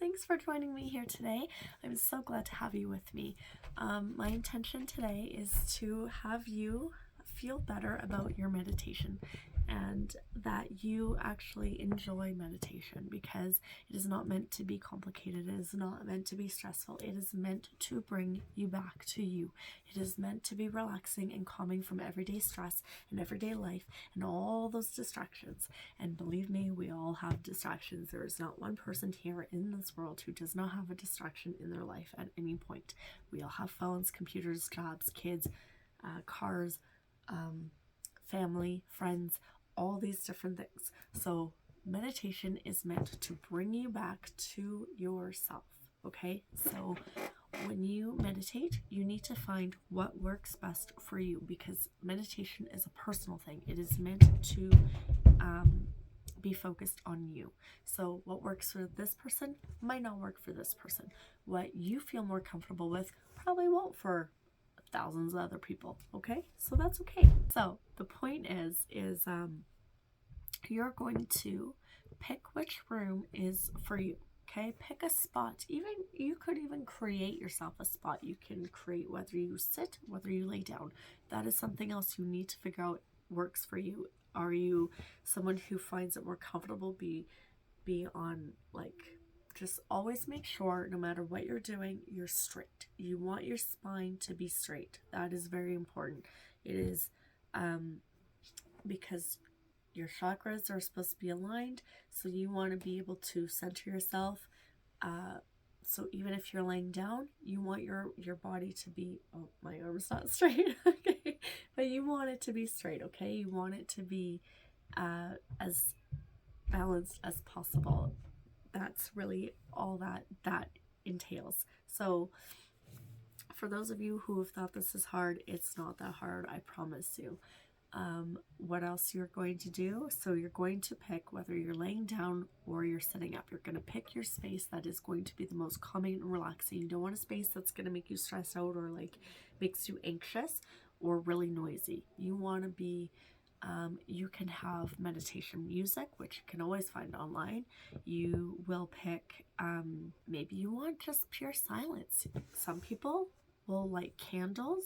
thanks for joining me here today. I'm so glad to have you with me. My intention today is to have you feel better about your meditation and that you actually enjoy meditation, because it is not meant to be complicated. It is not meant to be stressful. It is meant to bring you back to you. It is meant to be relaxing and calming from everyday stress and everyday life and all those distractions. And believe me, we all have distractions. There is not one person here in this world who does not have a distraction in their life at any point. We all have phones, computers, jobs, kids, cars, family, friends, all these different things. So meditation is meant to bring you back to yourself, okay? So when you meditate, you need to find what works best for you, because meditation is a personal thing. It is meant to be focused on you. So what works for this person might not work for this person. What you feel more comfortable with probably won't for thousands of other people, okay? So that's okay. So the point is you're going to pick which room is for you, okay? Pick a spot. You could even create yourself a spot. You can create whether you sit, whether you lay down. That is something else you need to figure out works for you. Are you someone who finds it more comfortable be on, like, just always make sure no matter what you're doing, you're straight. You want your spine to be straight. That is very important. It is because your chakras are supposed to be aligned, so you want to be able to center yourself. So even if you're laying down, you want your body to be, oh, my arm's not straight, okay, but you want it to be straight, okay? You want it to be as balanced as possible. That's really all that entails. So for those of you who have thought this is hard, it's not that hard, I promise you. What else you're going to do? So you're going to pick whether you're laying down or you're sitting up. You're going to pick your space that is going to be the most calming and relaxing. You don't want a space that's going to make you stressed out or like makes you anxious or really noisy. You want to be you can have meditation music, which you can always find online. You will pick, maybe you want just pure silence. Some people will light candles,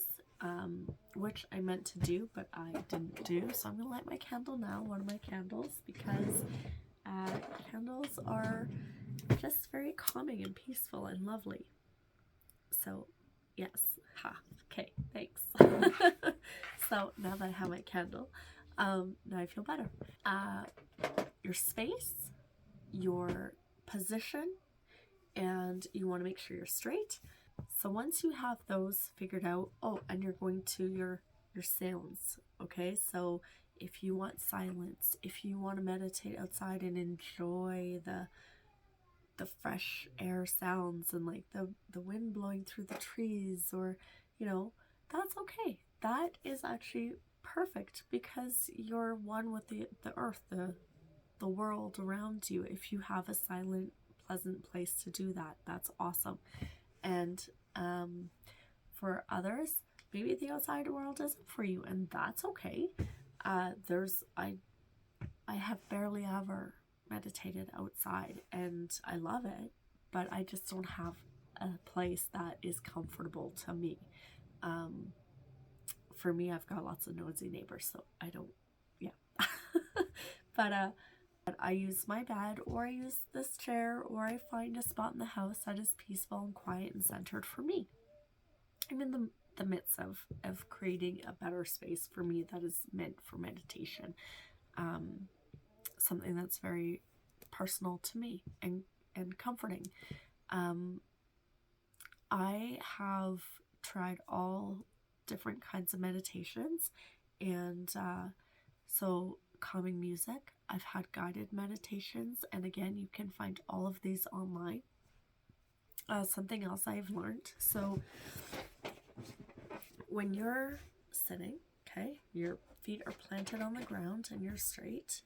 which I meant to do, but I didn't do. So I'm going to light my candle now, one of my candles, because candles are just very calming and peaceful and lovely. So yes, okay, thanks. So now that I have my candle, now I feel better. Your space, your position, and you want to make sure you're straight. So once you have those figured out, and you're going to your sounds, okay? So if you want silence, if you want to meditate outside and enjoy the fresh air sounds and like the wind blowing through the trees, or that's okay. That is actually perfect, because you're one with the earth, the world around you. If you have a silent, pleasant place to do that, that's awesome. And for others, maybe the outside world isn't for you, and that's okay. I have barely ever meditated outside, and I love it, but I just don't have a place that is comfortable to me. For me, I've got lots of nosy neighbors, so I don't, but I use my bed, or I use this chair, or I find a spot in the house that is peaceful and quiet and centered for me. I'm in the midst of creating a better space for me that is meant for meditation. Something that's very personal to me and comforting. I have tried all different kinds of meditations, and so calming music. I've had guided meditations, and again, you can find all of these online. Something else I've learned, so when you're sitting, okay, your feet are planted on the ground and you're straight,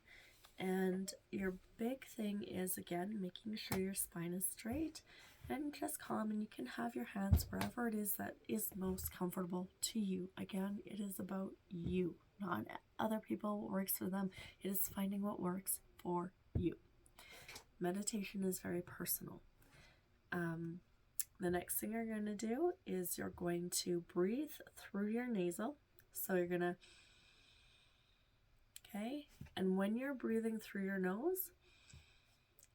and your big thing is, again, making sure your spine is straight and just calm, and you can have your hands wherever it is that is most comfortable to you. Again, it is about you, not other people, what works for them. It is finding what works for you. Meditation is very personal. The next thing you're going to do is you're going to breathe through your nasal. So you're going to, okay, and when you're breathing through your nose,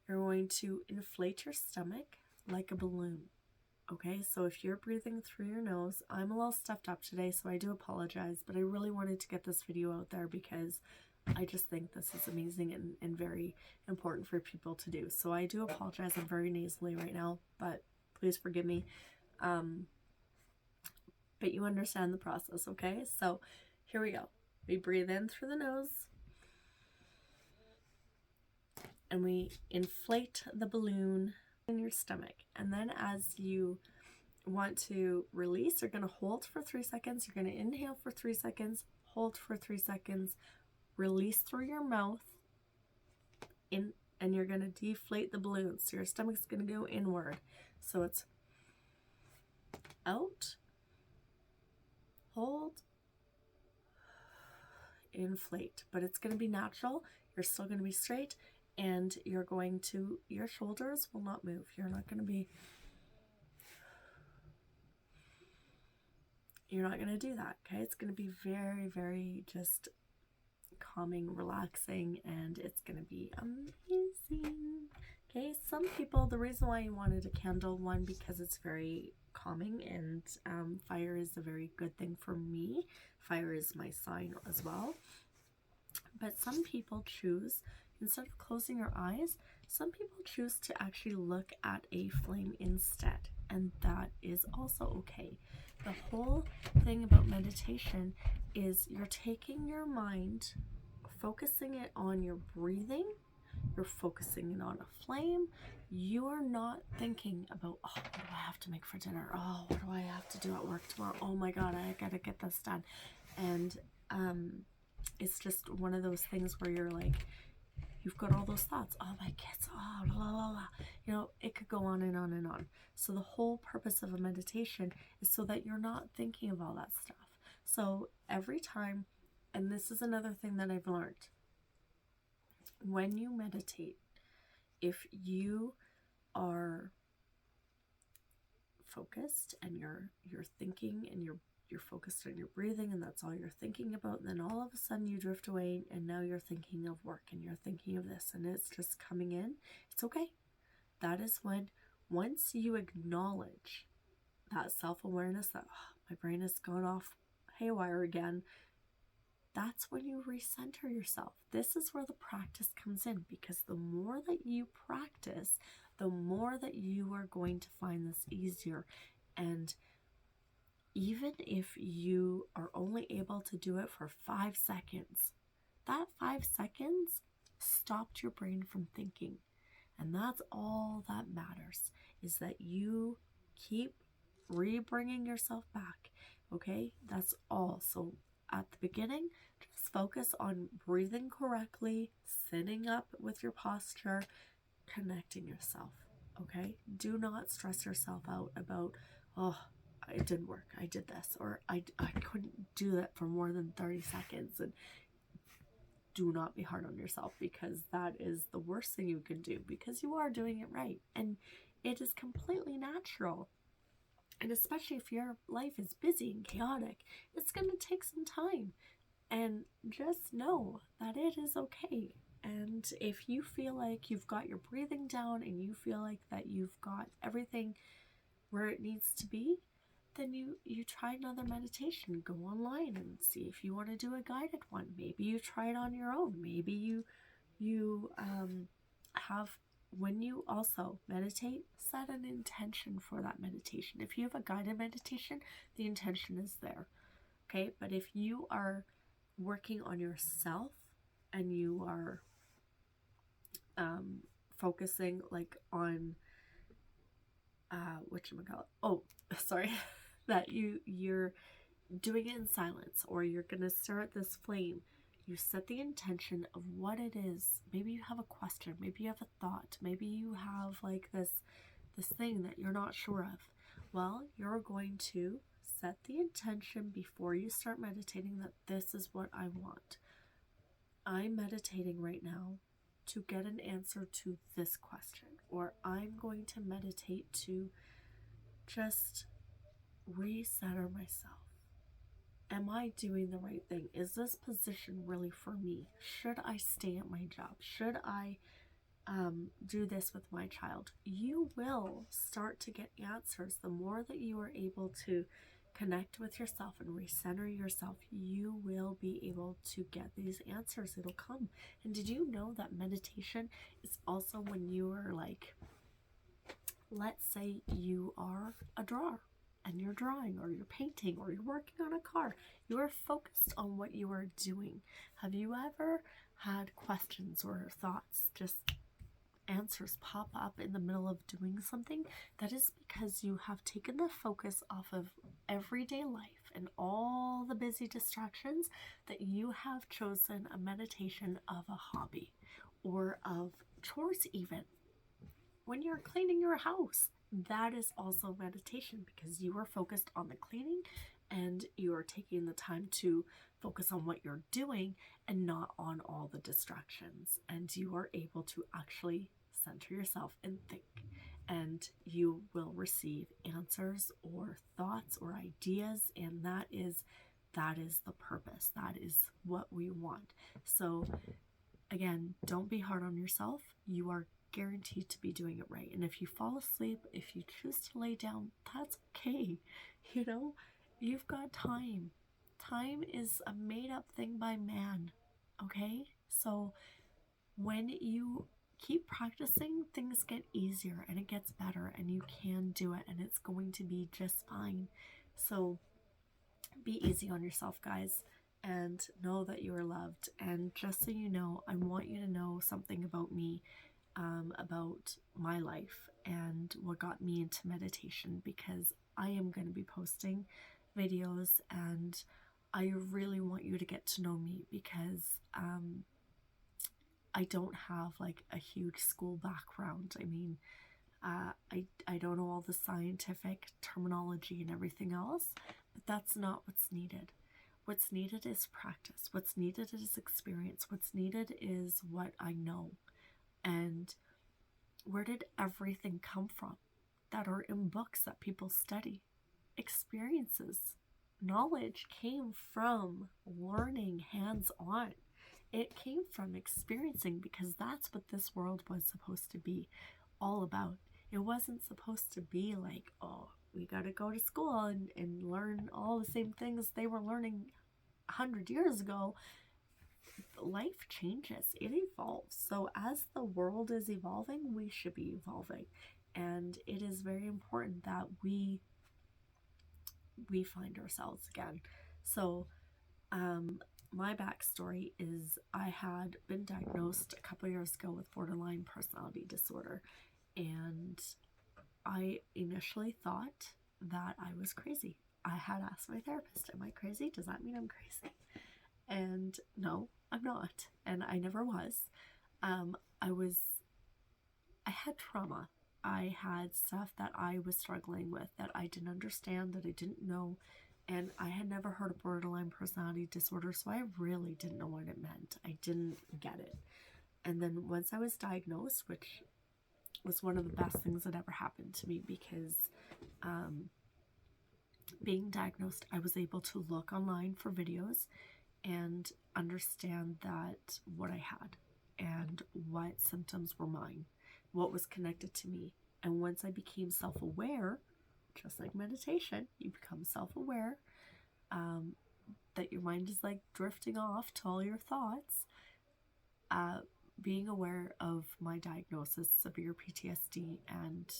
you're going to inflate your stomach like a balloon. Okay, so if you're breathing through your nose, I'm a little stuffed up today, so I do apologize, but I really wanted to get this video out there because I just think this is amazing and very important for people to do. So I do apologize, I'm very nasally right now, but please forgive me. But you understand the process, okay? So here we go. We breathe in through the nose, and we inflate the balloon in your stomach. And then as you want to release, you're going to hold for 3 seconds. You're going to inhale for 3 seconds, hold for 3 seconds, release through your mouth, in, and you're going to deflate the balloon. So your stomach's going to go inward. So it's out, hold, inflate. But it's going to be natural. You're still going to be straight, and you're going to, your shoulders will not move. You're not going to be, you're not going to do that, okay? It's going to be very, very just calming, relaxing, and it's going to be amazing. Okay, some people, the reason why you wanted a candle one, because it's very calming, and fire is a very good thing for me. Fire is my sign as well. But some people choose, instead of closing your eyes, some people choose to actually look at a flame instead, and that is also okay. The whole thing about meditation is you're taking your mind, focusing it on your breathing, you're focusing it on a flame. You are not thinking about, oh, what do I have to make for dinner? Oh, what do I have to do at work tomorrow? Oh my God, I gotta get this done. And it's just one of those things where you're like, you've got all those thoughts. Oh, my kids. Oh, la la la. You know, it could go on and on and on. So the whole purpose of a meditation is so that you're not thinking of all that stuff. So every time, and this is another thing that I've learned, when you meditate, if you are focused and you're thinking and you're focused on your breathing and that's all you're thinking about, and then all of a sudden you drift away and now you're thinking of work and you're thinking of this and it's just coming in, it's okay. That is when, once you acknowledge that self-awareness that, oh, my brain has gone off haywire again, that's when you recenter yourself. This is where the practice comes in, because the more that you practice, the more that you are going to find this easier. And even if you are only able to do it for 5 seconds, that 5 seconds stopped your brain from thinking. And that's all that matters, is that you keep bringing yourself back. Okay, that's all. So at the beginning, just focus on breathing correctly, sitting up with your posture, connecting yourself. Okay, do not stress yourself out about, oh, it didn't work, I did this, or I couldn't do that for more than 30 seconds. And do not be hard on yourself, because that is the worst thing you can do, because you are doing it right and it is completely natural. And especially if your life is busy and chaotic, it's going to take some time. And just know that it is okay. And if you feel like you've got your breathing down and you feel like that you've got everything where it needs to be, then you try another meditation. Go online and see if you want to do a guided one. Maybe you try it on your own. Maybe you have, when you also meditate, set an intention for that meditation. If you have a guided meditation, the intention is there. Okay, but if you are working on yourself and you are focusing like on that you're doing it in silence, or you're gonna start this flame, you set the intention of what it is. Maybe you have a question, maybe you have a thought, maybe you have like this thing that you're not sure of. Well, you're going to set the intention before you start meditating that this is what I want. I'm meditating right now to get an answer to this question, or I'm going to meditate to just recenter myself. Am I doing the right thing? Is this position really for me? Should I stay at my job? Should I do this with my child? You will start to get answers. The more that you are able to connect with yourself and recenter yourself, you will be able to get these answers. It'll come. And did you know that meditation is also when you are like, let's say you are a drawer and you're drawing or you're painting or you're working on a car. You are focused on what you are doing. Have you ever had questions or thoughts, just answers pop up in the middle of doing something? That is because you have taken the focus off of everyday life and all the busy distractions, that you have chosen a meditation of a hobby or of chores. Even when you're cleaning your house, that is also meditation, because you are focused on the cleaning and you are taking the time to focus on what you're doing and not on all the distractions, and you are able to actually center yourself and think, and you will receive answers or thoughts or ideas, and that is the purpose. That is what we want. So again, don't be hard on yourself. You are guaranteed to be doing it right. And if you fall asleep, if you choose to lay down, that's okay. You know, you've got time. Time is a made-up thing by man, okay? So when you keep practicing, things get easier and it gets better, and you can do it, and it's going to be just fine. So be easy on yourself, guys, and know that you are loved. And just so you know, I want you to know something about me, about my life and what got me into meditation, because I am going to be posting videos, and I really want you to get to know me, because I don't have like a huge school background. I mean, I don't know all the scientific terminology and everything else, but that's not what's needed. What's needed is practice. What's needed is experience. What's needed is what I know. And where did everything come from that are in books that people study? Experiences. Knowledge came from learning hands-on. It came from experiencing, because that's what this world was supposed to be all about. It wasn't supposed to be like, oh, we got to go to school and learn all the same things they were learning 100 years ago. Life changes, it evolves. So as the world is evolving, we should be evolving. And it is very important that we find ourselves again. So my backstory is I had been diagnosed a couple years ago with borderline personality disorder, and I initially thought that I was crazy. I had asked my therapist, am I crazy? Does that mean I'm crazy? And no, I'm not. And I never was. I had trauma. I had stuff that I was struggling with that I didn't understand, that I didn't know. And I had never heard of borderline personality disorder, so I really didn't know what it meant. I didn't get it. And then once I was diagnosed, which was one of the best things that ever happened to me, because being diagnosed, I was able to look online for videos and understand that what I had and what symptoms were mine, what was connected to me. And once I became self-aware, just like meditation, you become self-aware, that your mind is like drifting off to all your thoughts. Being aware of my diagnosis, severe PTSD and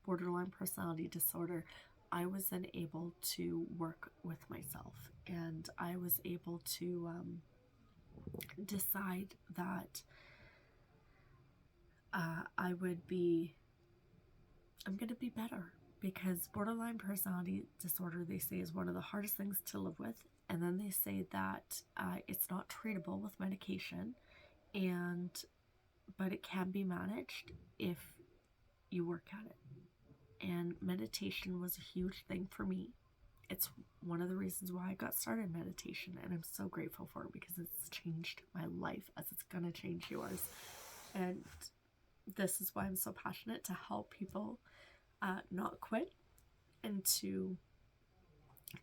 borderline personality disorder, I was then able to work with myself, and I was able to decide that I'm going to be better, because borderline personality disorder, they say, is one of the hardest things to live with. And then they say that it's not treatable with medication, but it can be managed if you work at it. And meditation was a huge thing for me. It's one of the reasons why I got started in meditation, and I'm so grateful for it, because it's changed my life, as it's gonna change yours. And this is why I'm so passionate to help people not quit and to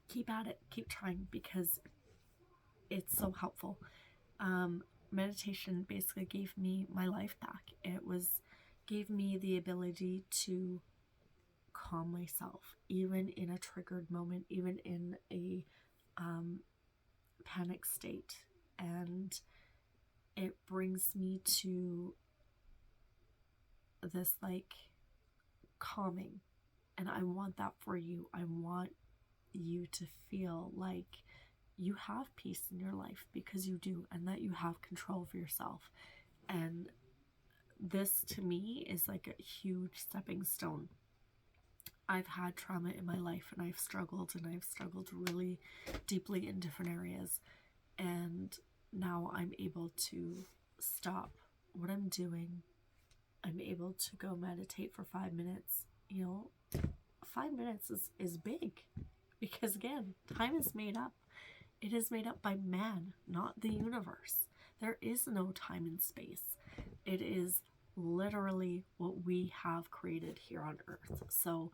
keep at it, keep trying, because it's so helpful. Meditation basically gave me my life back. Gave me the ability to calm myself, even in a triggered moment, even in a panic state. And it brings me to this like calming. And I want that for you. I want you to feel like you have peace in your life, because you do, and that you have control of yourself. And this to me is like a huge stepping stone. I've had trauma in my life, and I've struggled really deeply in different areas. And now I'm able to stop what I'm doing. I'm able to go meditate for 5 minutes. 5 minutes is big, because again, time is made up. It is made up by man, not the universe. There is no time and space. It is literally what we have created here on Earth. So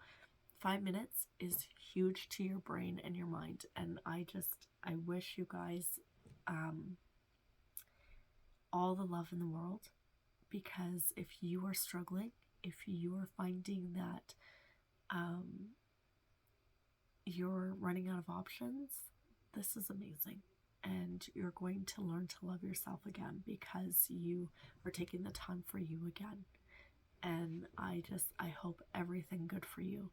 5 minutes is huge to your brain and your mind. And I wish you guys all the love in the world, because if you are struggling, if you are finding that you're running out of options, this is amazing. And you're going to learn to love yourself again, because you are taking the time for you again. And I hope everything good for you.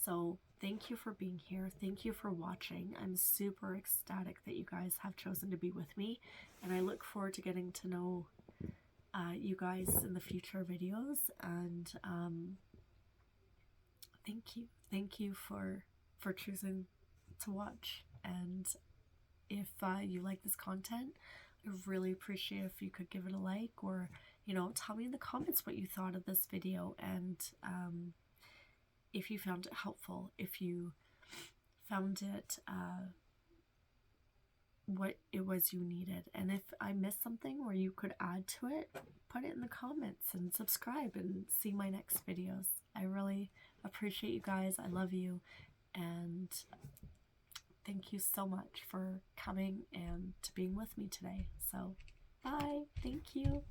So thank you for being here. Thank you for watching. I'm super ecstatic that you guys have chosen to be with me. And I look forward to getting to know you guys in the future videos. And thank you for choosing to watch. And if you like this content, I really appreciate if you could give it a like, or tell me in the comments what you thought of this video, and if you found it helpful, if you found it what it was you needed. And if I missed something where you could add to it, put it in the comments, and subscribe and see my next videos. I really appreciate you guys. I love you, and thank you so much for coming and to being with me today. So bye. Thank you.